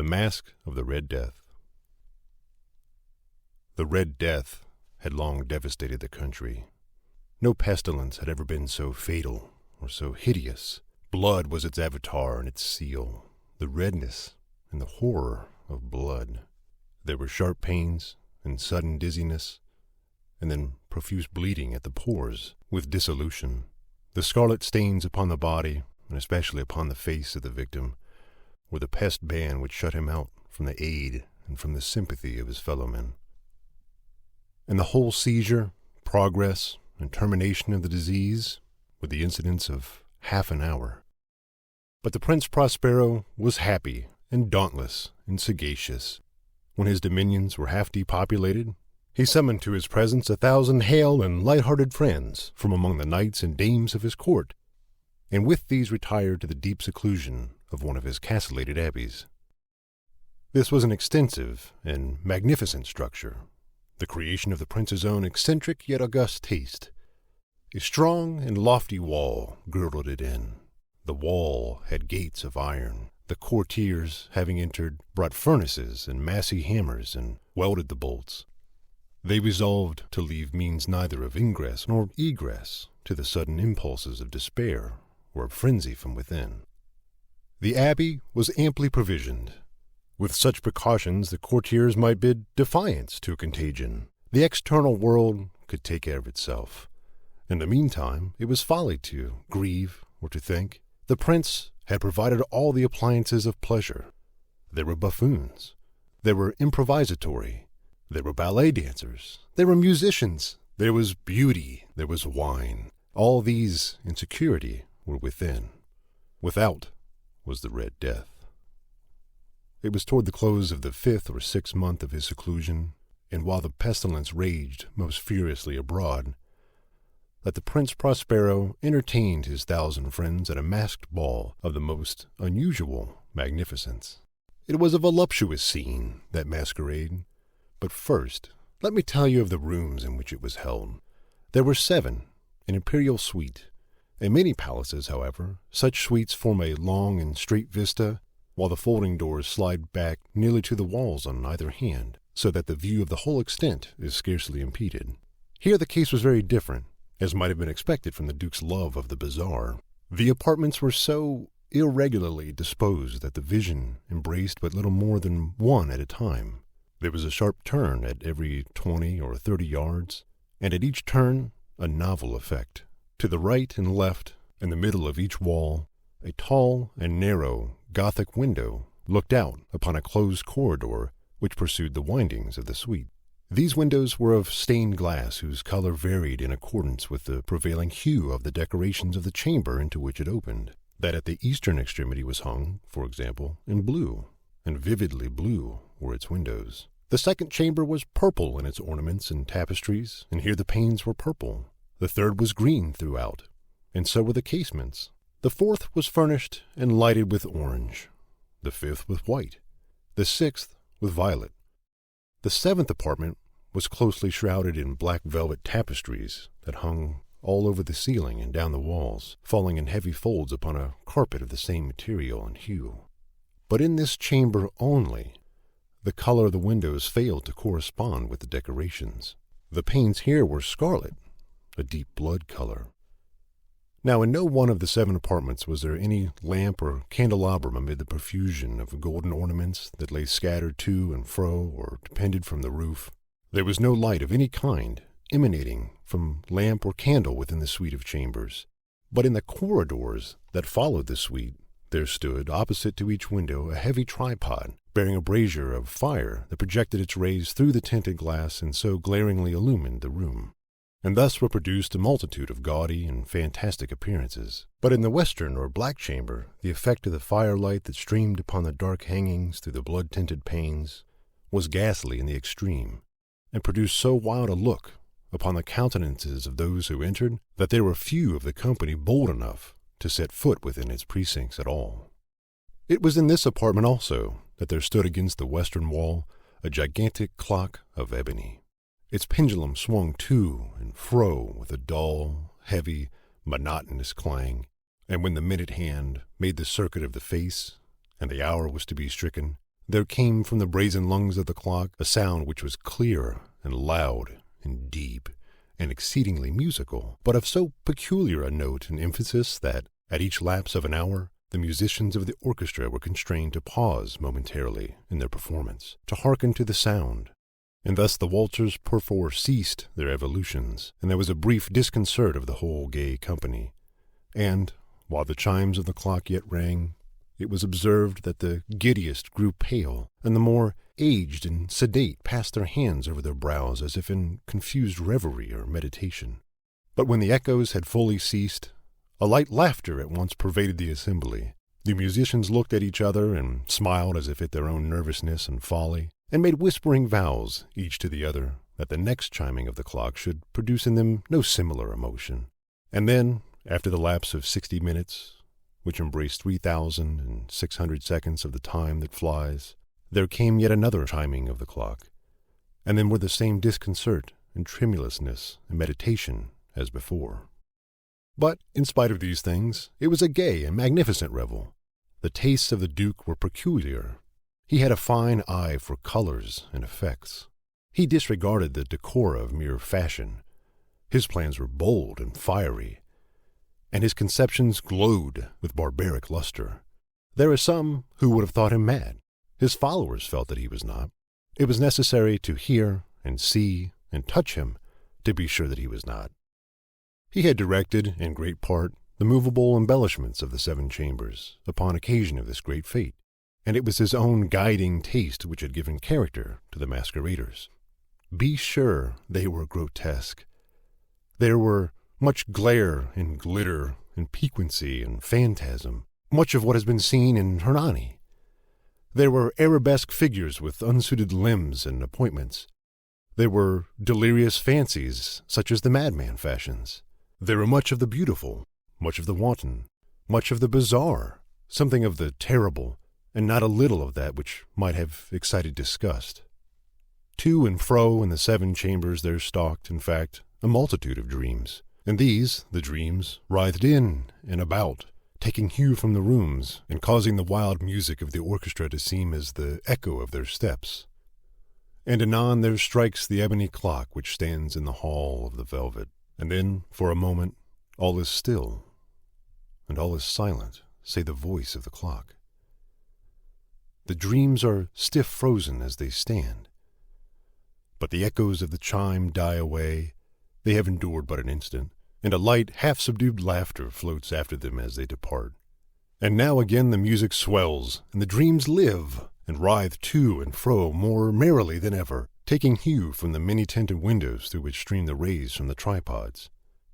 The Masque of the Red Death. The Red Death had long devastated the country. No pestilence had ever been so fatal or so hideous. Blood was its avatar and its seal, the redness and the horror of blood. There were sharp pains and sudden dizziness, and then profuse bleeding at the pores with dissolution. The scarlet stains upon the body, and especially upon the face of the victim, were the pest ban which shut him out from the aid and from the sympathy of his fellowmen. And the whole seizure, progress, and termination of the disease were the incidents of half an hour. But the Prince Prospero was happy and dauntless and sagacious. When his dominions were half depopulated, he summoned to his presence 1,000 hale and light-hearted friends from among the knights and dames of his court, and with these retired to the deep seclusion of one of his castellated abbeys. This was an extensive and magnificent structure, the creation of the prince's own eccentric yet august taste. A strong and lofty wall girdled it in. The wall had gates of iron. The courtiers, having entered, brought furnaces and massy hammers and welded the bolts. They resolved to leave means neither of ingress nor egress to the sudden impulses of despair or of frenzy from within. The abbey was amply provisioned. With such precautions, the courtiers might bid defiance to contagion. The external world could take care of itself. In the meantime, it was folly to grieve or to think. The prince had provided all the appliances of pleasure. There were buffoons. There were improvisatori. There were ballet dancers. There were musicians. There was beauty. There was wine. All these in security were within. Without was the Red Death. It was toward the close of the 5th or 6th month of his seclusion, and while the pestilence raged most furiously abroad, that the Prince Prospero entertained his 1,000 friends at a masked ball of the most unusual magnificence. It was a voluptuous scene, that masquerade. But first, let me tell you of the rooms in which it was held. There were 7, an imperial suite. In many palaces, however, such suites form a long and straight vista, while the folding doors slide back nearly to the walls on either hand, so that the view of the whole extent is scarcely impeded. Here the case was very different, as might have been expected from the Duke's love of the bizarre. The apartments were so irregularly disposed that the vision embraced but little more than one at a time. There was a sharp turn at every 20 or 30 yards, and at each turn a novel effect. To the right and left, in the middle of each wall, a tall and narrow Gothic window looked out upon a closed corridor which pursued the windings of the suite. These windows were of stained glass whose color varied in accordance with the prevailing hue of the decorations of the chamber into which it opened. That at the eastern extremity was hung, for example, in blue, and vividly blue were its windows. The second chamber was purple in its ornaments and tapestries, and here the panes were purple. The third was green throughout, and so were the casements. The fourth was furnished and lighted with orange, the fifth with white, the sixth with violet. The 7th apartment was closely shrouded in black velvet tapestries that hung all over the ceiling and down the walls, falling in heavy folds upon a carpet of the same material and hue. But in this chamber only, the color of the windows failed to correspond with the decorations. The panes here were scarlet, a deep blood color. Now, in no one of the 7 apartments was there any lamp or candelabrum amid the profusion of golden ornaments that lay scattered to and fro or depended from the roof. There was no light of any kind emanating from lamp or candle within the suite of chambers. But in the corridors that followed the suite, there stood, opposite to each window, a heavy tripod, bearing a brazier of fire that projected its rays through the tinted glass and so glaringly illumined the room. And thus were produced a multitude of gaudy and fantastic appearances. But in the western or black chamber, the effect of the firelight that streamed upon the dark hangings through the blood-tinted panes was ghastly in the extreme, and produced so wild a look upon the countenances of those who entered that there were few of the company bold enough to set foot within its precincts at all. It was in this apartment also that there stood against the western wall a gigantic clock of ebony. Its pendulum swung to and fro with a dull, heavy, monotonous clang, and when the minute hand made the circuit of the face, and the hour was to be stricken, There came from the brazen lungs of the clock a sound which was clear and loud and deep and exceedingly musical, but of so peculiar a note and emphasis that, at each lapse of an hour, the musicians of the orchestra were constrained to pause momentarily in their performance, to hearken to the sound. And thus the waltzers perforce ceased their evolutions, and there was a brief disconcert of the whole gay company. And, while the chimes of the clock yet rang, it was observed that the giddiest grew pale, and the more aged and sedate passed their hands over their brows as if in confused reverie or meditation. But when the echoes had fully ceased, a light laughter at once pervaded the assembly. The musicians looked at each other and smiled as if at their own nervousness and folly, and made whispering vows, each to the other, that the next chiming of the clock should produce in them no similar emotion. And then, after the lapse of 60 minutes, which embraced 3,600 seconds of the time that flies, there came yet another chiming of the clock, and then were the same disconcert and tremulousness and meditation as before. But, in spite of these things, it was a gay and magnificent revel. The tastes of the Duke were peculiar. He had a fine eye for colors and effects. He disregarded the decor of mere fashion. His plans were bold and fiery, and his conceptions glowed with barbaric luster. There are some who would have thought him mad. His followers felt that he was not. It was necessary to hear and see and touch him to be sure that he was not. He had directed, in great part, the movable embellishments of the 7 chambers upon occasion of this great fete, and it was his own guiding taste which had given character to the masqueraders. Be sure they were grotesque. There were much glare and glitter and piquancy and phantasm, much of what has been seen in Hernani. There were arabesque figures with unsuited limbs and appointments. There were delirious fancies such as the madman fashions. There were much of the beautiful, much of the wanton, much of the bizarre, something of the terrible, and not a little of that which might have excited disgust. To and fro in the 7 chambers there stalked, in fact, a multitude of dreams, and these, the dreams, writhed in and about, taking hue from the rooms, and causing the wild music of the orchestra to seem as the echo of their steps. And anon there strikes the ebony clock which stands in the hall of the velvet, and then, for a moment, all is still, and all is silent, save the voice of the clock. The dreams are stiff frozen as they stand, but the echoes of the chime die away. They have endured but an instant, and a light, half-subdued laughter floats after them as they depart. And now again the music swells, and the dreams live, and writhe to and fro more merrily than ever, taking hue from the many-tinted windows through which stream the rays from the tripods.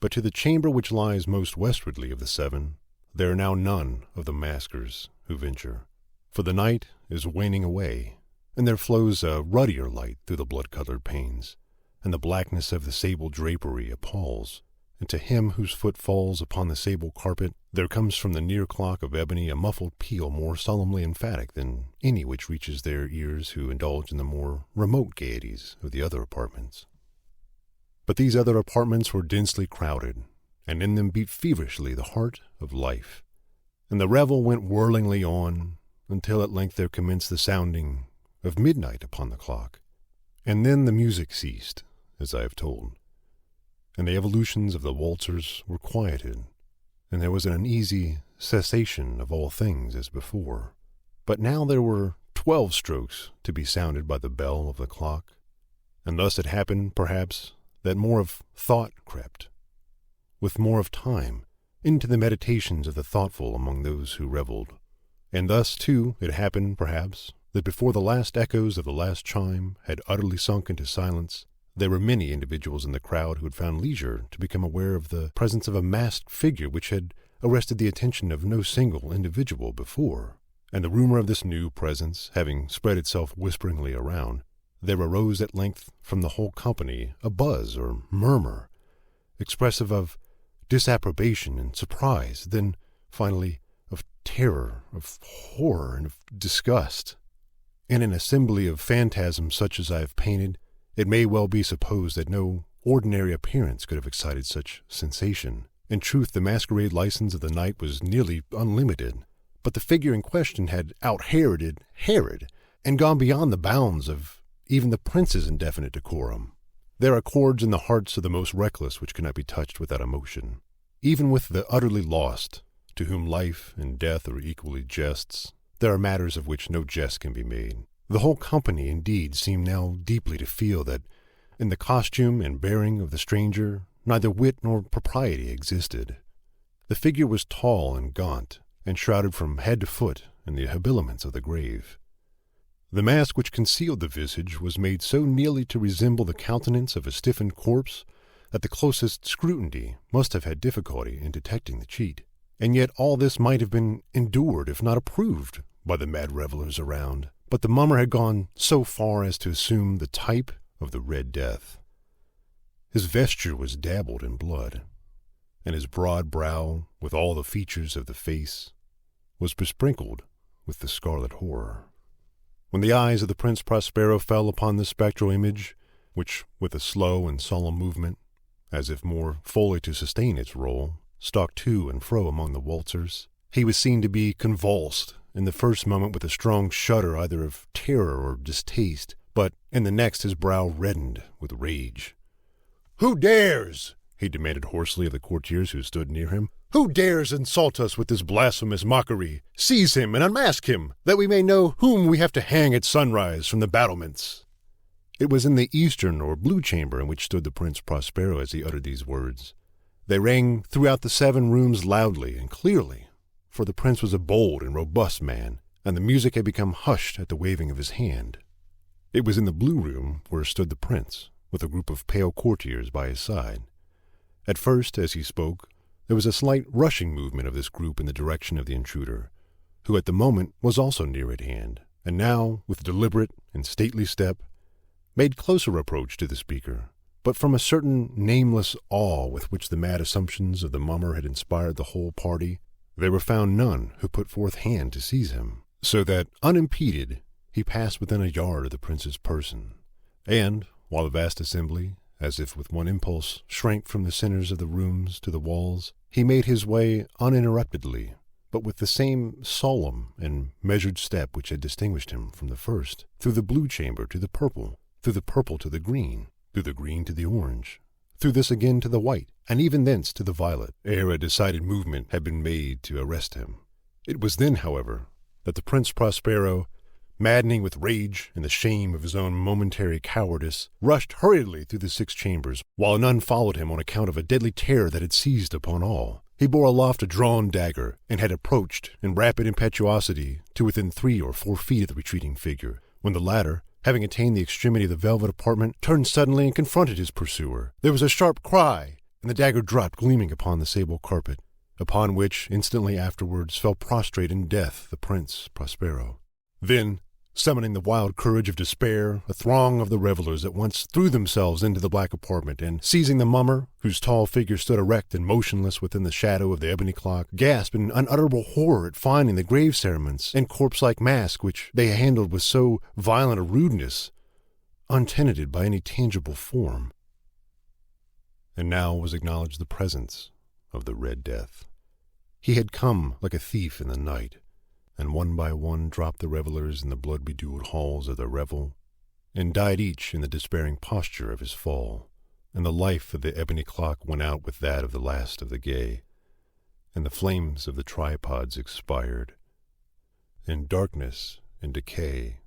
But to the chamber which lies most westwardly of the 7, there are now none of the maskers who venture, for the night is waning away, and there flows a ruddier light through the blood-colored panes, and the blackness of the sable drapery appalls, and to him whose foot falls upon the sable carpet there comes from the near clock of ebony a muffled peal more solemnly emphatic than any which reaches their ears who indulge in the more remote gaieties of the other apartments. But these other apartments were densely crowded, and in them beat feverishly the heart of life, and the revel went whirlingly on, until at length there commenced the sounding of midnight upon the clock. And then the music ceased, as I have told, and the evolutions of the waltzers were quieted, and there was an uneasy cessation of all things as before. But now there were 12 strokes to be sounded by the bell of the clock, and thus it happened, perhaps, that more of thought crept, with more of time, into the meditations of the thoughtful among those who revelled. And thus, too, it happened, perhaps, that before the last echoes of the last chime had utterly sunk into silence, there were many individuals in the crowd who had found leisure to become aware of the presence of a masked figure which had arrested the attention of no single individual before. And the rumor of this new presence having spread itself whisperingly around, there arose at length from the whole company a buzz or murmur, expressive of disapprobation and surprise, then, finally, of terror, of horror, and of disgust. In an assembly of phantasms such as I have painted, it may well be supposed that no ordinary appearance could have excited such sensation. In truth, the masquerade license of the night was nearly unlimited, but the figure in question had out-Heroded Herod, and gone beyond the bounds of even the prince's indefinite decorum. There are chords in the hearts of the most reckless which cannot be touched without emotion. Even with the utterly lost, to whom life and death are equally jests, there are matters of which no jest can be made. The whole company, indeed, seemed now deeply to feel that in the costume and bearing of the stranger neither wit nor propriety existed. The figure was tall and gaunt, and shrouded from head to foot in the habiliments of the grave. The mask which concealed the visage was made so nearly to resemble the countenance of a stiffened corpse that the closest scrutiny must have had difficulty in detecting the cheat. And yet all this might have been endured, if not approved, by the mad revelers around. But the mummer had gone so far as to assume the type of the Red Death. His vesture was dabbled in blood, and his broad brow, with all the features of the face, was besprinkled with the scarlet horror. When the eyes of the Prince Prospero fell upon the spectral image, which, with a slow and solemn movement, as if more fully to sustain its role, stalked to and fro among the waltzers, he was seen to be convulsed in the first moment with a strong shudder either of terror or distaste, but in the next his brow reddened with rage. "Who dares," he demanded hoarsely of the courtiers who stood near him, "who dares insult us with this blasphemous mockery? Seize him and unmask him, that we may know whom we have to hang at sunrise from the battlements." It was in the eastern or blue chamber in which stood the Prince Prospero as he uttered these words. They rang throughout the 7 rooms loudly and clearly, for the prince was a bold and robust man, and the music had become hushed at the waving of his hand. It was in the blue room where stood the prince, with a group of pale courtiers by his side. At first, as he spoke, there was a slight rushing movement of this group in the direction of the intruder, who at the moment was also near at hand, and now, with deliberate and stately step, made closer approach to the speaker. But from a certain nameless awe with which the mad assumptions of the mummer had inspired the whole party, there were found none who put forth hand to seize him, so that, unimpeded, he passed within a yard of the prince's person, and, while the vast assembly, as if with one impulse, shrank from the centers of the rooms to the walls, he made his way uninterruptedly, but with the same solemn and measured step which had distinguished him from the first, through the blue chamber to the purple, through the purple to the green, through the green to the orange, through this again to the white, and even thence to the violet, ere a decided movement had been made to arrest him. It was then, however, that the Prince Prospero, maddening with rage and the shame of his own momentary cowardice, rushed hurriedly through the 6 chambers, while none followed him on account of a deadly terror that had seized upon all. He bore aloft a drawn dagger, and had approached, in rapid impetuosity, to within 3 or 4 feet of the retreating figure, when the latter, having attained the extremity of the velvet apartment, turned suddenly and confronted his pursuer. There was a sharp cry, and the dagger dropped gleaming upon the sable carpet, upon which, instantly afterwards, fell prostrate in death the Prince Prospero. Then, summoning the wild courage of despair, a throng of the revelers at once threw themselves into the black apartment, and, seizing the mummer, whose tall figure stood erect and motionless within the shadow of the ebony clock, gasped in unutterable horror at finding the grave cerements and corpse-like mask which they handled with so violent a rudeness, untenanted by any tangible form. And now was acknowledged the presence of the Red Death. He had come like a thief in the night, and one by one dropped the revelers in the blood-bedewed halls of their revel, and died each in the despairing posture of his fall, and the life of the ebony clock went out with that of the last of the gay, and the flames of the tripods expired, and darkness and decay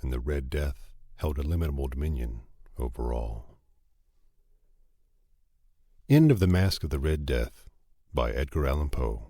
and the Red Death held illimitable dominion over all. End of The Masque of the Red Death by Edgar Allan Poe.